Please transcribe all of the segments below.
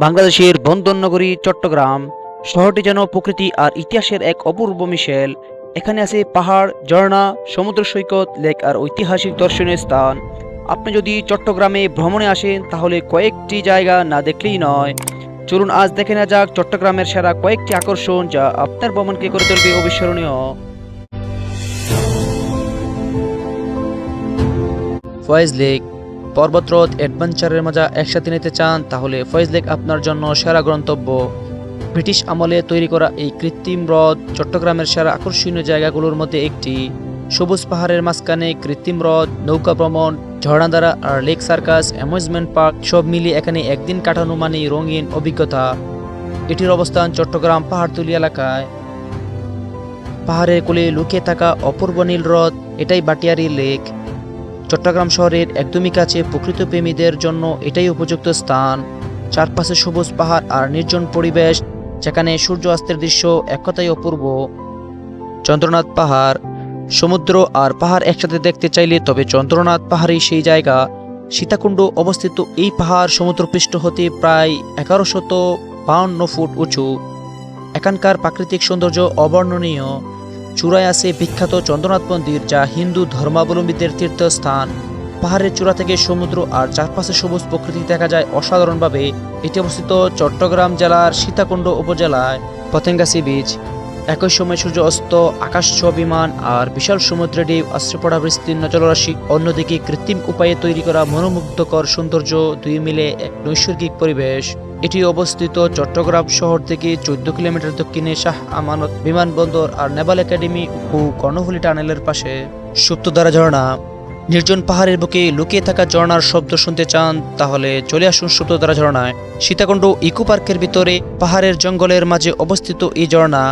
বাংলাদেশের বন্দরনগরী চট্টগ্রাম শহরটি যেন প্রকৃতি আর ইতিহাসের এক অপূর্ব মিশেল। এখানে আছে পাহাড়, ঝর্ণা, সমুদ্র সৈকত, লেক আর ঐতিহাসিক দর্শনীয় স্থান। আপনি যদি চট্টগ্রামে ভ্রমণে আসেন তাহলে কয়েকটি জায়গা না দেখলেই নয়। চলুন আজ দেখে নেওয়া যাক চট্টগ্রামের সেরা কয়েকটি আকর্ষণ যা আপনার ভ্রমণকে করে তুলবে অবিস্মরণীয়। ফয়েজ লেক পর্বতরোধ অ্যাডভেঞ্চারের মজা একসাথে নিতে চান তাহলে ফয়েজ লেক আপনার জন্য সেরা গন্তব্য। ব্রিটিশ আমলে তৈরি করা এই কৃত্রিম হ্রদ চট্টগ্রামের সেরা আকর্ষণীয় জায়গাগুলোর মধ্যে একটি। সবুজ পাহাড়ের মাঝখানে কৃত্রিম হ্রদ, নৌকা ভ্রমণ, ঝর্ণাধারা আর লেক সার্কাস, অ্যামিউজমেন্ট পার্ক সব মিলিয়ে এখানে একদিন কাটানো মানে রঙিন অভিজ্ঞতা। এটির অবস্থান চট্টগ্রাম পাহাড়তলী এলাকায়। পাহাড়ের কোলে লুকিয়ে থাকা অপূর্ব নীল হ্রদ এটাই বাটিয়ারি লেক। চট্টগ্রাম শহরের একদমই কাছে প্রকৃত প্রেমীদের জন্য এটাই উপযুক্ত স্থান। চারপাশে সবুজ পাহাড় আর নির্জন পরিবেশ, যেখানে সূর্য অস্তের দৃশ্য এক কথাই অপূর্ব। চন্দ্রনাথ পাহাড় সমুদ্র আর পাহাড় একসাথে দেখতে চাইলে তবে চন্দ্রনাথ পাহাড়ই সেই জায়গা। সীতাকুণ্ড অবস্থিত এই পাহাড় সমুদ্রপৃষ্ঠ হতে প্রায় 1152 ফুট উঁচু। এখানকার প্রাকৃতিক সৌন্দর্য অবর্ণনীয়। চূড়ায় আছে বিখ্যাত চন্দ্রনাথ মন্দির, যা হিন্দু ধর্মাবলম্বীদের তীর্থস্থান। পাহাড়ের চূড়া থেকে সমুদ্র আর চারপাশে সবুজ প্রকৃতি দেখা যায় অসাধারণভাবে। এটি অবস্থিত চট্টগ্রাম জেলার সীতাকুণ্ড উপজেলায়। পতেঙ্গা সি বিচ একই সময় সূর্য অস্ত, আকাশ ছোঁয়া বিমান আর বিশাল সমুদ্রে ঢেউ, আশ্রয় পড়া বিস্তীর্ণ জলরাশি, অন্যদিকে কৃত্রিম উপায়ে তৈরি করা মনোমুগ্ধকর সৌন্দর্য, দুই মিলে এক নৈসর্গিক পরিবেশ। এটি অবস্থিত চট্টগ্রাম শহর থেকে 14 কিলোমিটার দক্ষিণে শাহ আমানত বিমানবন্দর আর নেভাল একাডেমি ও কর্ণফুলী টানেলের পাশে। সুপ্তধারা ঝর্ণা নির্জন পাহাড়ের বুকে লুকিয়ে থাকা ঝর্ণার শব্দ শুনতে চান তাহলে চলে আসুন সুপ্তধারা ঝর্ণায়। সীতাকুণ্ড ইকো পার্কের ভিতরে পাহাড়ের জঙ্গলের মাঝে অবস্থিত এই ঝর্ণা।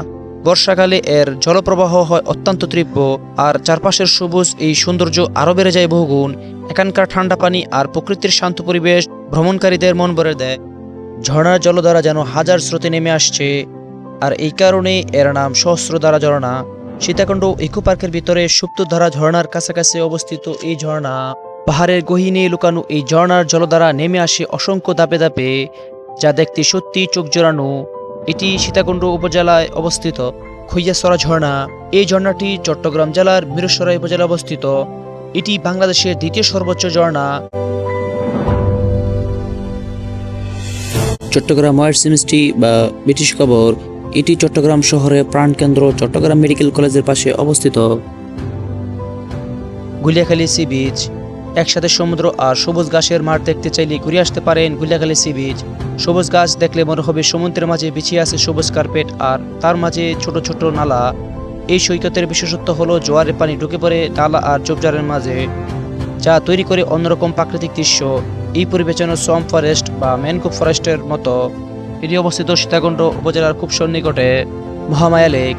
বর্ষাকালে এর জলপ্রবাহ হয় অত্যন্ত তীব্র, আর চারপাশের সবুজ এই সৌন্দর্য আরও বেড়ে যায় বহুগুণ। এখানকার ঠান্ডা পানি আর প্রকৃতির শান্ত পরিবেশ ভ্রমণকারীদের মন ভরে দেয়। ঝর্ণার জলধারা যেন হাজার স্রোতে নেমে আসছে, আর এই কারণে এর নাম সহস্রধারা ঝর্ণা। সীতাকুণ্ড ইকো পার্কের ভিতরে সুপ্তধারা ঝর্ণার কাছাকাছি অবস্থিত এই ঝর্ণা। পাহাড়ের গহীনে লুকানো এই ঝর্ণার জলধারা নেমে আসে অসংখ্য ধাপে ধাপে, যা দেখতে সত্যি চোখ জোড়ানো। এটি সীতাকুণ্ড উপজেলায় অবস্থিত। খৈয়াছড়া ঝর্ণা এই ঝর্ণাটি চট্টগ্রাম জেলার মিরসরাই উপজেলায় অবস্থিত। এটি বাংলাদেশের দ্বিতীয় সর্বোচ্চ ঝর্ণা। চট্টগ্রাম হোয়াইট সিমেন্টি বা ব্রিটিশ কবর এটি চট্টগ্রাম শহরের প্রাণকেন্দ্র চট্টগ্রাম মেডিকেল কলেজের পাশে অবস্থিত। গুলিয়াখালী সি বিচ একসাথে সমুদ্র আর সবুজ ঘাসের মাঠ দেখতে চাইলে ঘুরে আসতে পারেন গুলিয়াখালী সি বিচ। সবুজ গাছ দেখলে মনে হবে সমুদ্রের মাঝে বিছিয়ে আছে সবুজ কার্পেট, আর তার মাঝে ছোট ছোট নালা। এই সৈকতের বিশেষত্ব হলো জোয়ারের পানি ঢুকে পড়ে নালা আর ঝোপঝাড়ের মাঝে, যা তৈরি করে অন্যরকম প্রাকৃতিক দৃশ্য। এই পরিবেশ যেন সোয়াম্প ফরেস্ট বা ম্যানগ্রোভ ফরেস্টের মতো। এটি অবস্থিত সীতাকুণ্ড উপজেলার খুব সন্নিকটে। মহামায়া লেক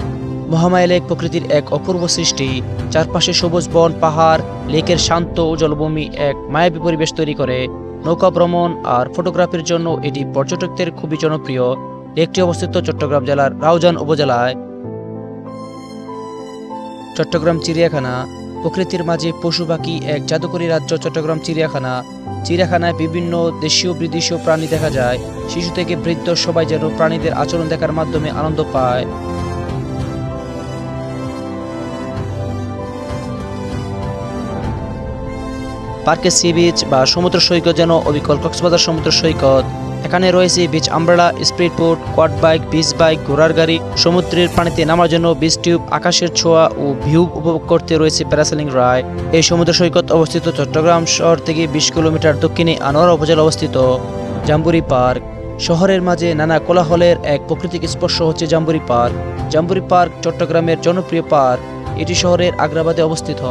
মহামায়া লেক প্রকৃতির এক অপূর্ব সৃষ্টি। চারপাশে সবুজ বন, পাহাড়, লেকের শান্ত জলভূমি এক মায়াবী পরিবেশ তৈরি করে। নৌকা ভ্রমণ আর ফটোগ্রাফির জন্য এটি পর্যটকদের খুবই জনপ্রিয়। লেকটি অবস্থিত চট্টগ্রাম জেলার রাউজান উপজেলায়। চট্টগ্রাম চিড়িয়াখানা প্রকৃতির মাঝে পশু পাখি এক জাদুকরী রাজ্য চট্টগ্রাম চিড়িয়াখানা। চিড়িয়াখানায় বিভিন্ন দেশীয় বিদেশীয় প্রাণী দেখা যায়। শিশু থেকে বৃদ্ধ সবাই যেন প্রাণীদের আচরণ দেখার মাধ্যমে আনন্দ পায়। পার্কের সি বিচ বা সমুদ্র সৈকত যেন অবিকল কক্সবাজার সমুদ্র সৈকত। এখানে রয়েছে beach umbrella, speed boat, quad bike, beach bike, ঘোড়ার গাড়ি, সমুদ্রের পানিতে নামার জন্য বিচ টিউব, আকাশের ছোঁয়া ও ভিউ উপভোগ করতে রয়েছে প্যারাসেলিং রাইড। এই সমুদ্র সৈকত অবস্থিত চট্টগ্রাম শহর থেকে 20 কিলোমিটার দক্ষিণে আনোয়ারা উপজেলা অবস্থিত। জাম্বুরি পার্ক শহরের মাঝে নানা কোলাহলের এক প্রাকৃতিক স্পর্শ হচ্ছে জাম্বুরি পার্ক। জাম্বুরি পার্ক চট্টগ্রামের জনপ্রিয় পার্ক। এটি শহরের আগ্রাবাদে অবস্থিত।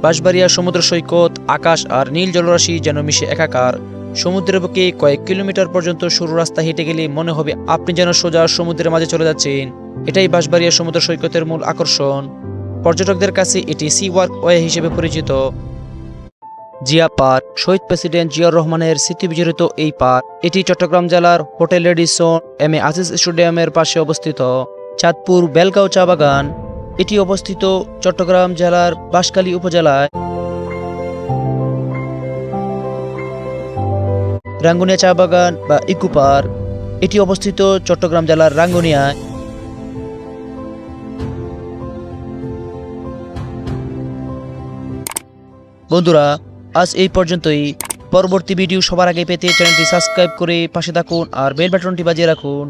বাঁশবাড়িয়া সমুদ্র সৈকত আকাশ আর নীল জলরাশি যেন মিশে একাকার। সমুদ্রের বুকে কয়েক কিলোমিটার পর্যন্ত সরু রাস্তা হেঁটে গেলে মনে হবে আপনি যেন সোজা সমুদ্রের মাঝে চলে যাচ্ছেন। এটাই বাঁশবাড়িয়া সমুদ্র সৈকতের মূল আকর্ষণ। পর্যটকদের কাছে এটি সি ওয়াক ওয়ে হিসেবে পরিচিত। জিয়া পার্ক শহীদ প্রেসিডেন্ট জিয়াউর রহমানের স্মৃতি বিজড়িত এই পার্ক। এটি চট্টগ্রাম জেলার hotel Radisson M A Aziz স্টেডিয়ামের পাশে অবস্থিত। চাঁদপুর বেলগাঁও চা বাগান এটি অবস্থিত চট্টগ্রাম জেলার বাঁশখালী উপজেলায়। রাঙ্গুনিয়া চা বাগান বা ইকো পার্ক, এটি অবস্থিত চট্টগ্রাম জেলার রাঙ্গুনিয়ায়। বন্ধুরা, আজ এই পর্যন্তই। পরবর্তী ভিডিও সবার আগে পেতে চ্যানেলটি সাবস্ক্রাইব করে পাশে থাকুন আর বেল বাটনটি বাজিয়ে রাখুন।